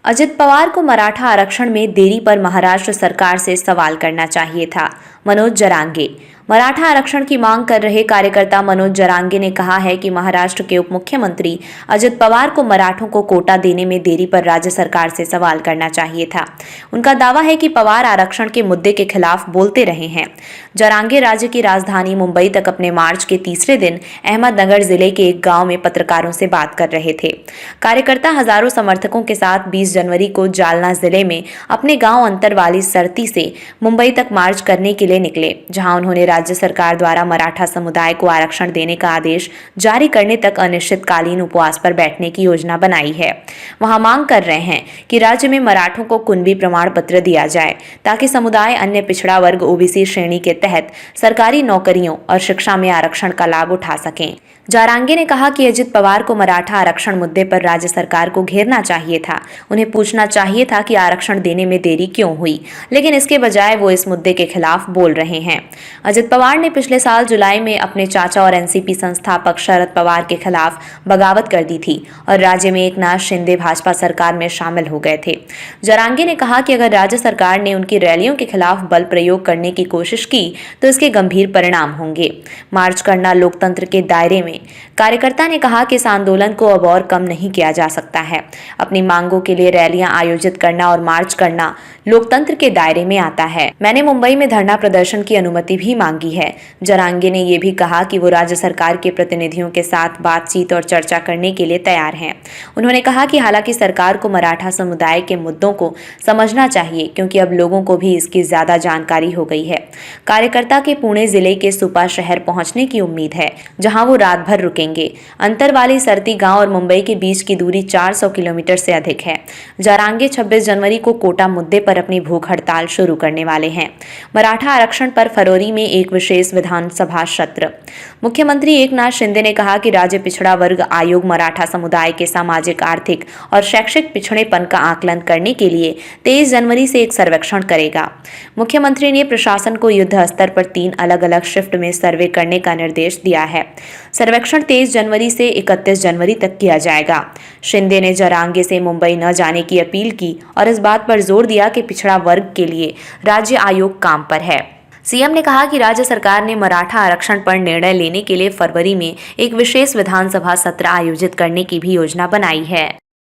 अजित पवार को मराठा आरक्षण में देरी पर महाराष्ट्र सरकार से सवाल करना चाहिए था। मनोज जरांगे। मराठा आरक्षण की मांग कर रहे कार्यकर्ता मनोज जरांगे ने कहा है कि महाराष्ट्र के उप मुख्यमंत्री अजित पवार को मराठों को कोटा देने में देरी पर राज्य सरकार से सवाल करना चाहिए था। उनका दावा है कि पवार आरक्षण के मुद्दे के खिलाफ बोलते रहे हैं। जरांगे राज्य की राजधानी मुंबई तक अपने मार्च के तीसरे दिन अहमदनगर जिले के एक गांव में पत्रकारों से बात कर रहे थे। कार्यकर्ता हजारों समर्थकों के साथ 20 जनवरी को जालना जिले में अपने गांव अंतरवाली सरती से मुंबई तक मार्च करने के लिए निकले, जहां उन्होंने राज्य सरकार द्वारा मराठा समुदाय को आरक्षण देने का आदेश जारी करने तक अनिश्चितकालीन उपवास पर बैठने की योजना बनाई है। वहां मांग कर रहे हैं कि राज्य में मराठों को कुनबी प्रमाण पत्र दिया जाए ताकि समुदाय अन्य पिछड़ा वर्ग ओबीसी श्रेणी के तहत सरकारी नौकरियों और शिक्षा में आरक्षण का लाभ उठा सकें। जारांगे ने कहा कि अजित पवार को मराठा आरक्षण मुद्दे पर राज्य सरकार को घेरना चाहिए था। उन्हें पूछना चाहिए था कि आरक्षण देने में देरी क्यों हुई, लेकिन इसके बजाय वो इस मुद्दे के खिलाफ बोल रहे हैं। अजित पवार ने पिछले साल जुलाई में अपने चाचा और एनसीपी संस्थापक शरद पवार के खिलाफ बगावत कर दी थी और राज्य में एकनाथ शिंदे भाजपा सरकार में शामिल हो गए थे। जरांगे ने कहा कि अगर राज्य सरकार ने उनकी रैलियों के खिलाफ बल प्रयोग करने की कोशिश की तो इसके गंभीर परिणाम होंगे। मार्च करना लोकतंत्र के दायरे में। कार्यकर्ता ने कहा कि इस आंदोलन को अब और कम नहीं किया जा सकता है। अपनी मांगों के लिए रैलियां आयोजित करना और मार्च करना लोकतंत्र के दायरे में आता है। मैंने मुंबई में धरना प्रदर्शन की अनुमति भी मांगी है। जरांगे ने यह भी कहा कि वो राज्य सरकार के प्रतिनिधियों के साथ बातचीत और चर्चा करने के लिए तैयार हैं। उन्होंने कहा कि हालांकि सरकार को मराठा समुदाय के मुद्दों को समझना चाहिए, क्योंकि अब लोगों को भी इसकी ज्यादा जानकारी हो गई है। कार्यकर्ता के पुणे जिले के सुपा शहर पहुंचने की उम्मीद है, जहां वो रात भर रुकेंगे। अंतरवाली सरती गांव और मुंबई के बीच की दूरी 400 किलोमीटर से अधिक है। जरांगे 26 जनवरी को कोटा मुद्दे पर अपनी भूख हड़ताल शुरू करने वाले हैं। मराठा आरक्षण पर फरवरी में एक विशेष विधानसभा सत्र। मुख्यमंत्री एकनाथ शिंदे ने कहा कि राज्य पिछड़ा वर्ग आयोग मराठा समुदाय के सामाजिक, आर्थिक और शैक्षिक पिछड़ेपन का आकलन करने के लिए 23 जनवरी से एक सर्वेक्षण करेगा। मुख्यमंत्री ने प्रशासन को युद्ध स्तर पर 3 अलग-अलग शिफ्ट में सर्वे करने का निर्देश दिया है। सर्वेक्षण 23 जनवरी से 31 जनवरी तक किया जाएगा। शिंदे ने जरांगे से मुंबई न जाने की अपील की और इस बात पर जोर दिया कि पिछड़ा वर्ग के लिए राज्य आयोग काम पर है। सीएम ने कहा कि राज्य सरकार ने मराठा आरक्षण पर निर्णय लेने के लिए फरवरी में एक विशेष विधानसभा सत्र आयोजित करने की भी योजना बनाई है।